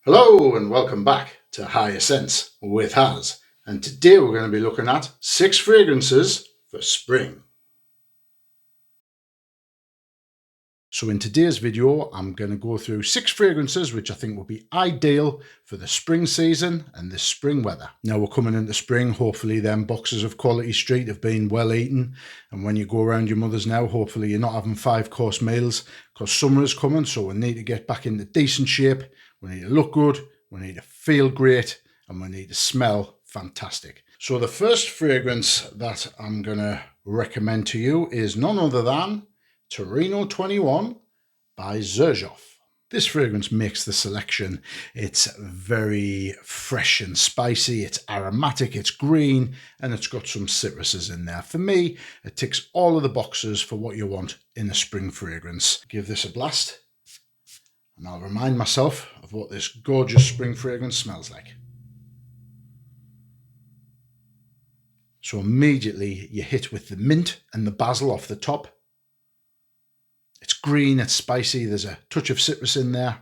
Hello and welcome back to Higher Sense with Haz, and today we're going to be looking at 6 fragrances for spring. So in today's video I'm going to go through 6 fragrances which I think will be ideal for the spring season and the spring weather. Now we're coming into spring, hopefully them boxes of Quality Street have been well eaten, and when you go around your mother's now, hopefully you're not having 5-course meals, because summer is coming, so we need to get back into decent shape. We need to look good, we need to feel great, and we need to smell fantastic. So the first fragrance that I'm going to recommend to you is none other than Torino 21 by Xerjoff. This fragrance makes the selection. It's very fresh and spicy, it's aromatic, it's green, and it's got some citruses in there. For me, it ticks all of the boxes for what you want in a spring fragrance. Give this a blast, and I'll remind myself of what this gorgeous spring fragrance smells like. So immediately you hit with the mint and the basil off the top. It's green, it's spicy, there's a touch of citrus in there.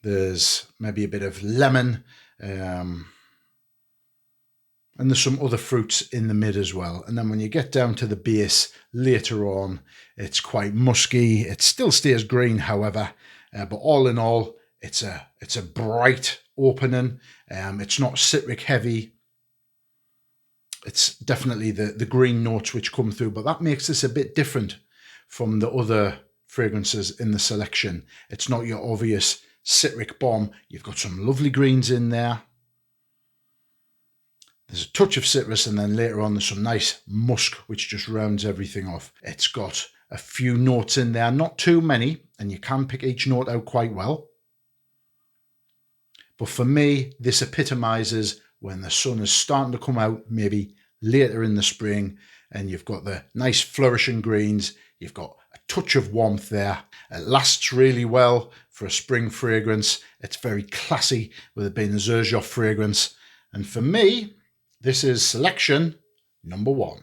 There's maybe a bit of lemon, and there's some other fruits in the mid as well. And then when you get down to the base later on, it's quite musky. It still stays green, however, but all in all, it's a bright opening. It's not citric heavy. It's definitely the green notes which come through, but that makes this a bit different from the other fragrances in the selection. It's not your obvious citric bomb. You've got some lovely greens in there. There's a touch of citrus, and then later on there's some nice musk which just rounds everything off. It's got a few notes in there, not too many, and you can pick each note out quite well. But for me, this epitomizes when the sun is starting to come out, maybe later in the spring, and you've got the nice flourishing greens, you've got a touch of warmth there. It lasts really well for a spring fragrance. It's very classy with it being a Xerjoff fragrance. And for me, this is selection number 1.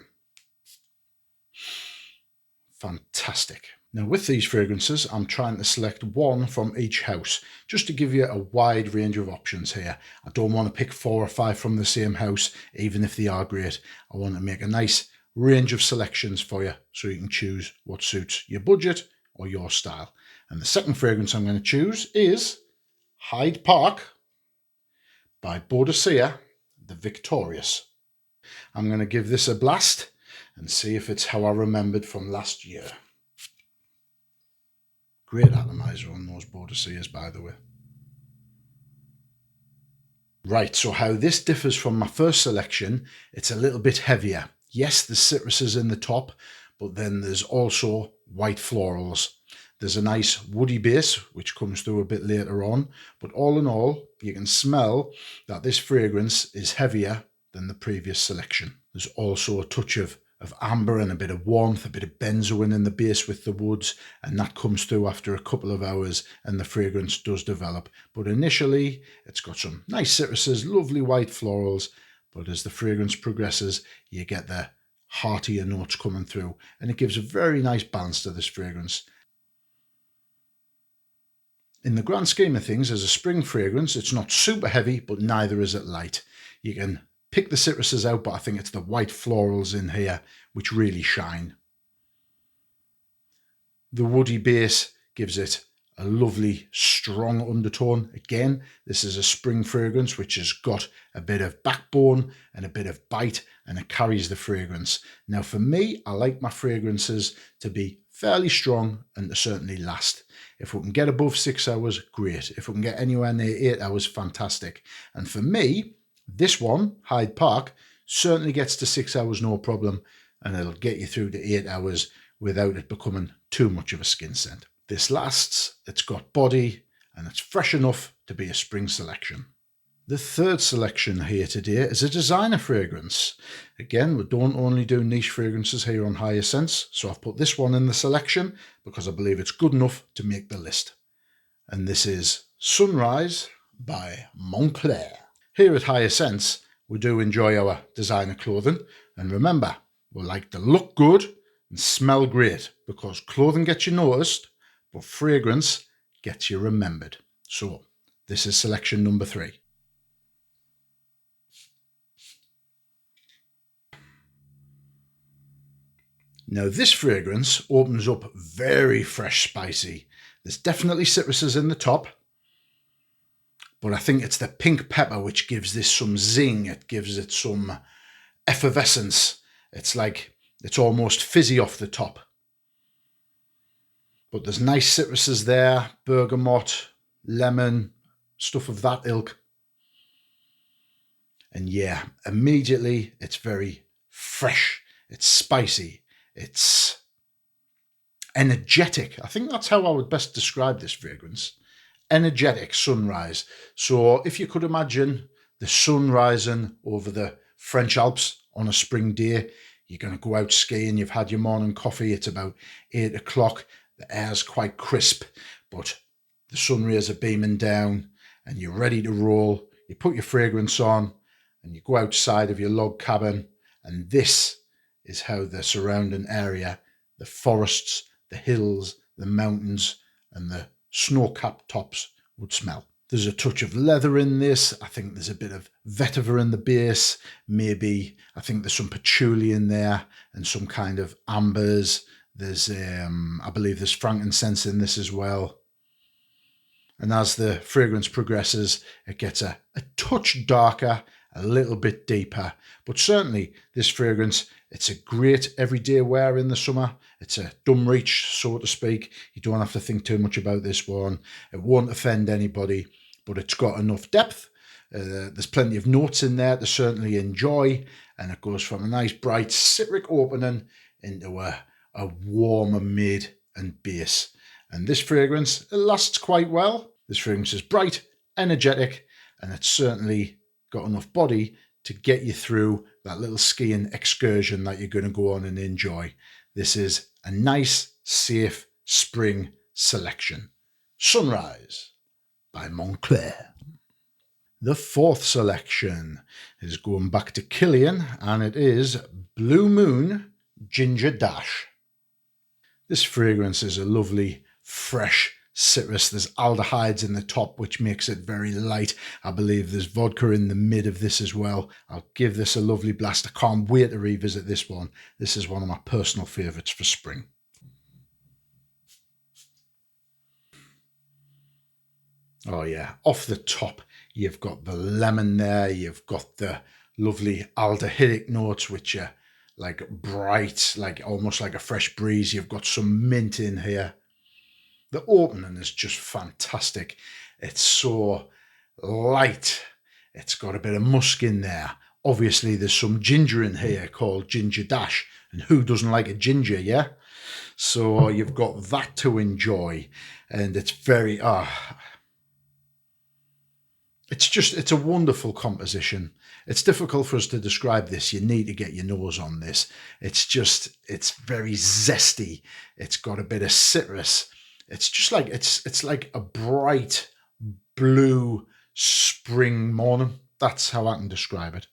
Fantastic. Now with these fragrances, I'm trying to select one from each house, just to give you a wide range of options here. I don't want to pick 4 or 5 from the same house, even if they are great. I want to make a nice range of selections for you, so you can choose what suits your budget or your style. And the second fragrance I'm going to choose is Hyde Park by Boadicea the Victorious. I'm going to give this a blast and see if it's how I remembered from last year. Great atomizer on those Boadiceas, by the way. Right, so how this differs from my first selection, it's a little bit heavier. Yes, the citrus is in the top, but then there's also white florals. There's a nice woody base, which comes through a bit later on, but all in all, you can smell that this fragrance is heavier than the previous selection. There's also a touch of amber and a bit of warmth, a bit of benzoin in the base with the woods, and that comes through after a couple of hours and the fragrance does develop. But initially, it's got some nice citruses, lovely white florals, but as the fragrance progresses, you get the heartier notes coming through, and it gives a very nice balance to this fragrance. In the grand scheme of things, as a spring fragrance, it's not super heavy, but neither is it light. You can pick the citruses out, but I think it's the white florals in here which really shine. The woody base gives it a lovely strong undertone. Again, this is a spring fragrance which has got a bit of backbone and a bit of bite, and it carries the fragrance. Now for me, I like my fragrances to be fairly strong and to certainly last. If we can get above 6 hours, great. If we can get anywhere near 8 hours, fantastic. And for me, this one, Hyde Park, certainly gets to 6 hours no problem, and it'll get you through to 8 hours without it becoming too much of a skin scent. This lasts, it's got body, and it's fresh enough to be a spring selection. The third selection here today is a designer fragrance. Again, we don't only do niche fragrances here on Higher Sense, so I've put this one in the selection because I believe it's good enough to make the list. And this is Sunrise by Moncler. Here at Higher Sense, we do enjoy our designer clothing, and remember, we like to look good and smell great, because clothing gets you noticed, but fragrance gets you remembered. So this is selection number 3. Now this fragrance opens up very fresh, spicy. There's definitely citruses in the top, but I think it's the pink pepper which gives this some zing. It gives it some effervescence. It's like it's almost fizzy off the top. But there's nice citruses there, bergamot, lemon, stuff of that ilk. And yeah, immediately it's very fresh, it's spicy, it's energetic. I think that's how I would best describe this fragrance. Energetic sunrise. So if you could imagine the sun rising over the French Alps on a spring day, you're going to go out skiing, you've had your morning coffee, it's about 8 o'clock, the air's quite crisp, but the sun rays are beaming down and you're ready to roll. You put your fragrance on and you go outside of your log cabin, and this is how the surrounding area, the forests, the hills, the mountains, and the snow-capped tops would smell. There's a touch of leather in this. I think there's a bit of vetiver in the base. Maybe, I think there's some patchouli in there and some kind of ambers. There's, I believe there's frankincense in this as well. And as the fragrance progresses, it gets a touch darker, a little bit deeper. But certainly this fragrance, it's a great everyday wear in the summer. It's a dumb reach, so to speak. You don't have to think too much about this one. It won't offend anybody, but it's got enough depth. There's plenty of notes in there to certainly enjoy. And it goes from a nice bright citric opening into a warmer mid and base. And this fragrance, it lasts quite well. This fragrance is bright, energetic, and it's certainly got enough body to get you through that little skiing excursion that you're going to go on and enjoy. This is a nice, safe spring selection. Sunrise by Moncler. The 4th selection is going back to Kilian, and it is Blue Moon Ginger Dash. This fragrance is a lovely, fresh citrus. There's aldehydes in the top, which makes it very light. I believe there's vodka in the mid of this as well. I'll give this a lovely blast. I can't wait to revisit this one. This is one of my personal favourites for spring. Oh yeah, off the top, you've got the lemon there. You've got the lovely aldehydic notes, which are like bright, like almost like a fresh breeze. You've got some mint in here. The opening is just fantastic. It's so light. It's got a bit of musk in there. Obviously, there's some ginger in here called Ginger Dash. And who doesn't like a ginger, yeah? So you've got that to enjoy. And it's very... It's a wonderful composition. It's difficult for us to describe this. You need to get your nose on this. It's very zesty. It's got a bit of citrus. It's just like, it's like a bright blue spring morning. That's how I can describe it.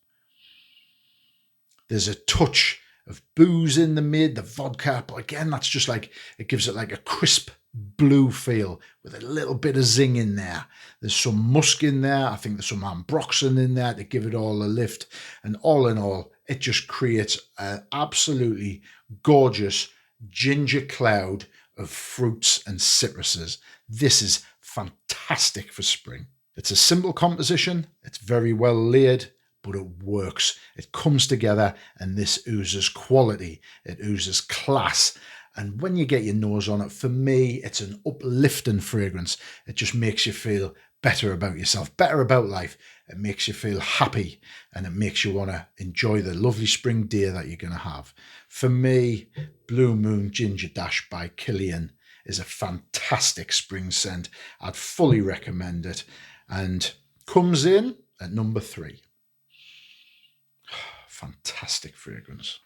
There's a touch of booze in the mid, the vodka, but again, that's just like, it gives it like a crisp blue feel with a little bit of zing in there. There's some musk in there. I think there's some ambroxan in there to give it all a lift. And all in all, it just creates an absolutely gorgeous ginger cloud of fruits and citruses. This is fantastic for spring. It's a simple composition. It's very well layered, but it works. It comes together, and this oozes quality. It oozes class. And when you get your nose on it, for me, it's an uplifting fragrance. It just makes you feel better about yourself, better about life. It makes you feel happy, and it makes you want to enjoy the lovely spring day that you're going to have. For me, Blue Moon Ginger Dash by Kilian is a fantastic spring scent. I'd fully recommend it, and comes in at number 3. Fantastic fragrance.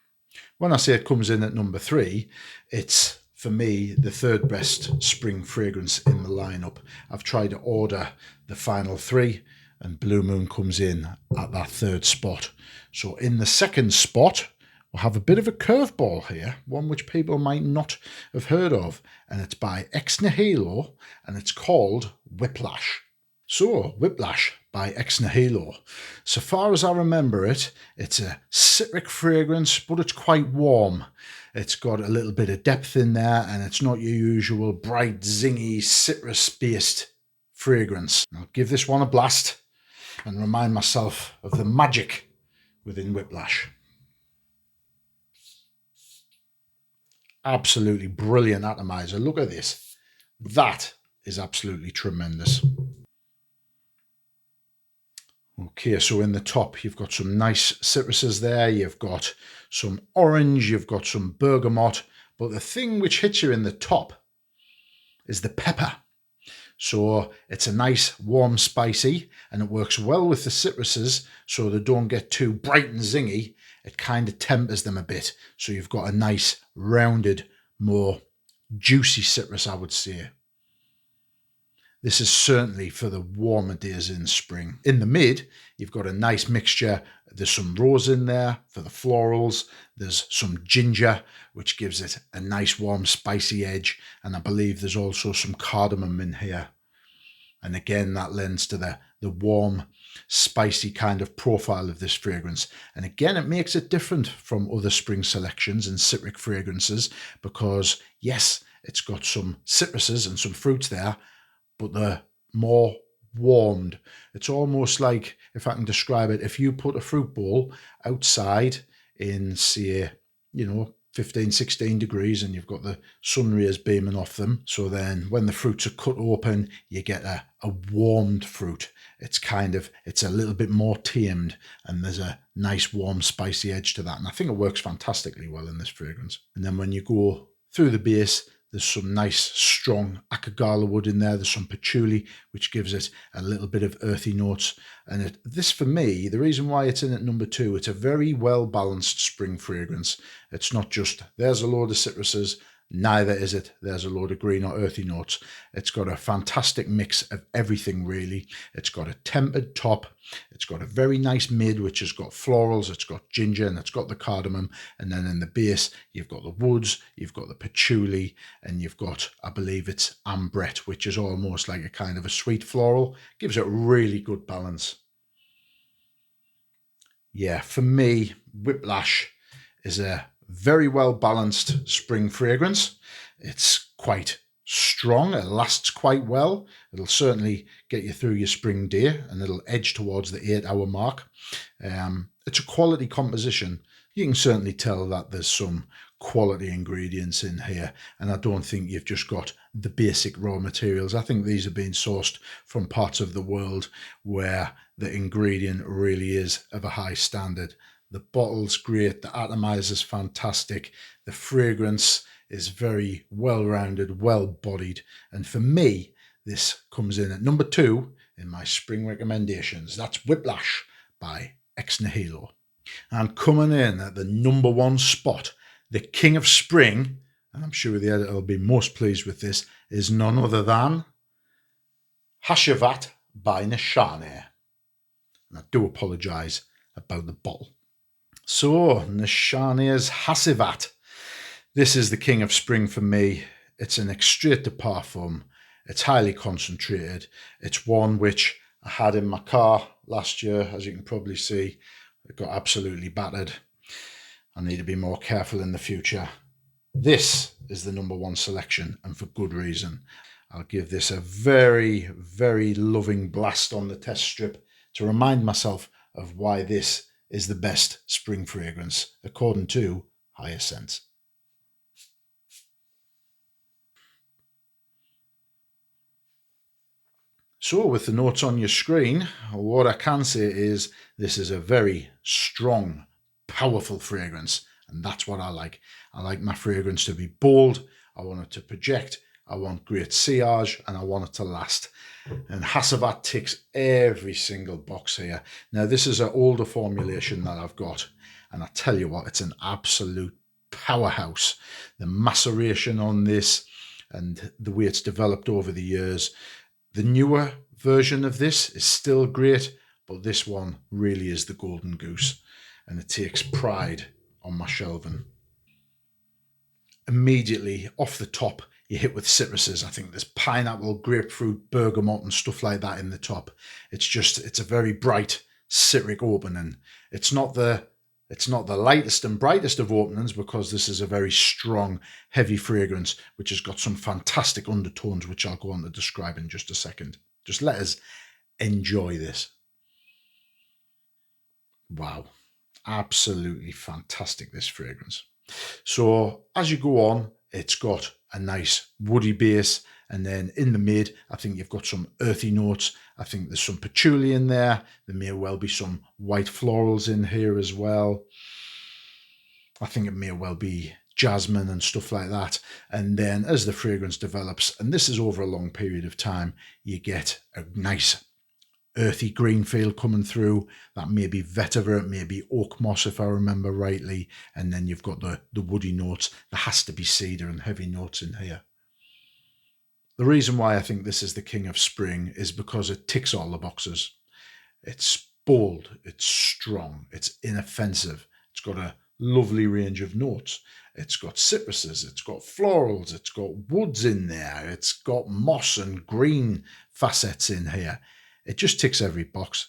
When I say it comes in at number 3, it's, for me, the 3rd best spring fragrance in the lineup. I've tried to order the final 3, and Blue Moon comes in at that 3rd spot. So in the 2nd spot, we'll have a bit of a curveball here, one which people might not have heard of, and it's by Nihilo, and it's called Whiplash. So, Whiplash by Nihilo. So far as I remember it, it's a citric fragrance, but it's quite warm. It's got a little bit of depth in there, and it's not your usual bright, zingy, citrus-based fragrance. I'll give this one a blast and remind myself of the magic within Whiplash. Absolutely brilliant atomizer. Look at this. That is absolutely tremendous. Okay, so in the top, you've got some nice citruses there. You've got some orange, you've got some bergamot. But the thing which hits you in the top is the pepper. So it's a nice, warm, spicy, and it works well with the citruses so they don't get too bright and zingy. It kind of tempers them a bit. So you've got a nice, rounded, more juicy citrus, I would say. This is certainly for the warmer days in spring. In the mid, you've got a nice mixture. There's some rose in there for the florals. There's some ginger, which gives it a nice, warm, spicy edge. And I believe there's also some cardamom in here. And again, that lends to the warm, spicy kind of profile of this fragrance. And again, it makes it different from other spring selections and citric fragrances because, yes, it's got some citruses and some fruits there, but they're more warmed. It's almost like, if I can describe it, if you put a fruit bowl outside in, say, 15, 16 degrees and you've got the sun rays beaming off them. So then when the fruits are cut open, you get a warmed fruit. It's a little bit more tamed and there's a nice warm spicy edge to that. And I think it works fantastically well in this fragrance. And then when you go through the base, there's some nice strong akagala wood in there. There's some patchouli, which gives it a little bit of earthy notes. And this, for me, the reason why it's in at number 2, it's a very well-balanced spring fragrance. It's not just, there's a load of citruses, neither is it, there's a load of green or earthy notes. It's got a fantastic mix of everything, really. It's got a tempered top. It's got a very nice mid, which has got florals, it's got ginger, and it's got the cardamom. And then in the base, you've got the woods, you've got the patchouli, and you've got, I believe it's ambrette, which is almost like a kind of a sweet floral. Gives it really good balance. Yeah, for me, Whiplash is a very well balanced spring fragrance. It's quite strong, it lasts quite well. It'll certainly get you through your spring day and it'll edge towards the 8-hour mark. It's a quality composition. You can certainly tell that there's some quality ingredients in here, and I don't think you've just got the basic raw materials. I think these are being sourced from parts of the world where the ingredient really is of a high standard. The bottle's great, the atomizer's fantastic, the fragrance is very well-rounded, well-bodied, and for me, this comes in at number 2 in my spring recommendations. That's Whiplash by Nihilo. And coming in at the number 1 spot, the king of spring, and I'm sure the editor will be most pleased with this, is none other than Hacivat by Nishane. And I do apologise about the bottle. So, Nishane's Hacivat. This is the king of spring for me. It's an extrait de parfum. It's highly concentrated. It's one which I had in my car last year, as you can probably see. It got absolutely battered. I need to be more careful in the future. This is the number 1 selection, and for good reason. I'll give this a very, very loving blast on the test strip to remind myself of why this is the best spring fragrance, according to Higher Sense. So with the notes on your screen, what I can say is this is a very strong, powerful fragrance, and that's what I like. I like my fragrance to be bold, I want it to project, I want great sillage, and I want it to last. And Hacivat ticks every single box here. Now, this is an older formulation that I've got, and I tell you what, it's an absolute powerhouse. The maceration on this and the way it's developed over the years. The newer version of this is still great, but this one really is the golden goose, and it takes pride on my shelving. Immediately off the top, you hit with citruses. I think there's pineapple, grapefruit, bergamot and stuff like that in the top. It's a very bright citric opening. It's not the lightest and brightest of openings, because this is a very strong, heavy fragrance, which has got some fantastic undertones, which I'll go on to describe in just a second. Just let us enjoy this. Wow, absolutely fantastic, this fragrance. So as you go on, it's got a nice woody base, and then in the mid, I think you've got some earthy notes. I think there's some patchouli in there. There may well be some white florals in here as well. I think it may well be jasmine and stuff like that. And then as the fragrance develops, and this is over a long period of time, you get a nice earthy green feel coming through. That may be vetiver, it may be oak moss if I remember rightly, and then you've got the woody notes. There has to be cedar and heavy notes in here. The reason why I think this is the king of spring is because it ticks all the boxes. It's bold, it's strong, it's inoffensive, it's got a lovely range of notes. It's got citruses, it's got florals, it's got woods in there, it's got moss and green facets in here. It just ticks every box.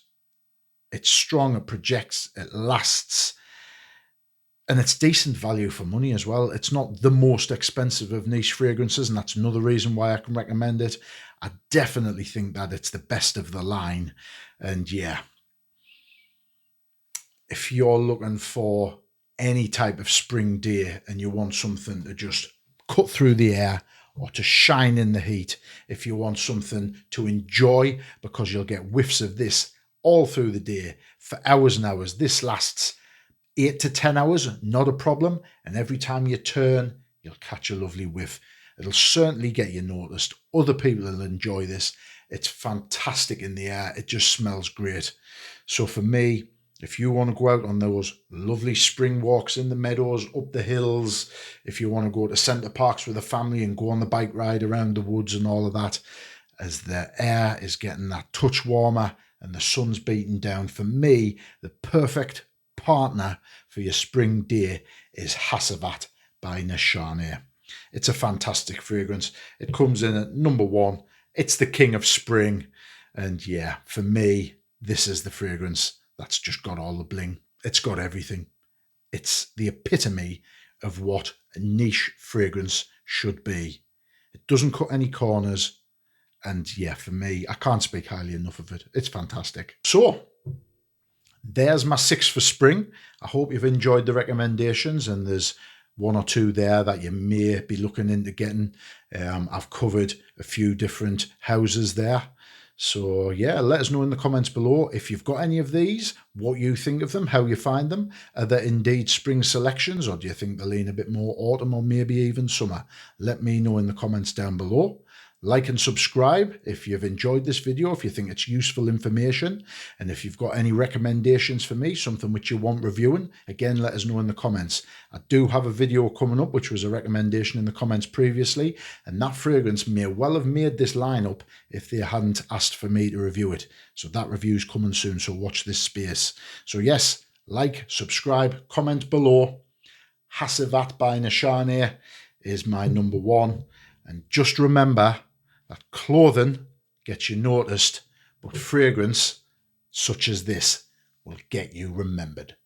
It's strong, it projects, it lasts, and it's decent value for money as well. It's not the most expensive of niche fragrances, and that's another reason why I can recommend it. I definitely think that it's the best of the line. And yeah, if you're looking for any type of spring day and you want something to just cut through the air, or to shine in the heat, if you want something to enjoy, because you'll get whiffs of this all through the day for hours and hours. This lasts 8 to 10 hours, not a problem. And every time you turn, you'll catch a lovely whiff. It'll certainly get you noticed. Other people will enjoy this. It's fantastic in the air. It just smells great. So for me, if you want to go out on those lovely spring walks in the meadows, up the hills, if you want to go to centre parks with a family and go on the bike ride around the woods and all of that, as the air is getting that touch warmer and the sun's beating down, for me, the perfect partner for your spring day is Hacivat by Nishane. It's a fantastic fragrance. It comes in at number 1. It's the king of spring. And yeah, for me, this is the fragrance that's just got all the bling. It's got everything. It's the epitome of what a niche fragrance should be. It doesn't cut any corners. And yeah, for me, I can't speak highly enough of it. It's fantastic. So there's my 6 for spring. I hope you've enjoyed the recommendations, and there's 1 or 2 there that you may be looking into getting. I've covered a few different houses there. So yeah, let us know in the comments below if you've got any of these, what you think of them, how you find them. Are there indeed spring selections, or do you think they lean a bit more autumn or maybe even summer? Let me know in the comments down below. Like and subscribe if you've enjoyed this video, if you think it's useful information, and if you've got any recommendations for me, something which you want reviewing, again, let us know in the comments. I do have a video coming up, which was a recommendation in the comments previously, and that fragrance may well have made this lineup if they hadn't asked for me to review it. So that review's coming soon, so watch this space. So yes, like, subscribe, comment below. Hacivat by Nishane is my number 1. And just remember that clothing gets you noticed, but fragrance such as this will get you remembered.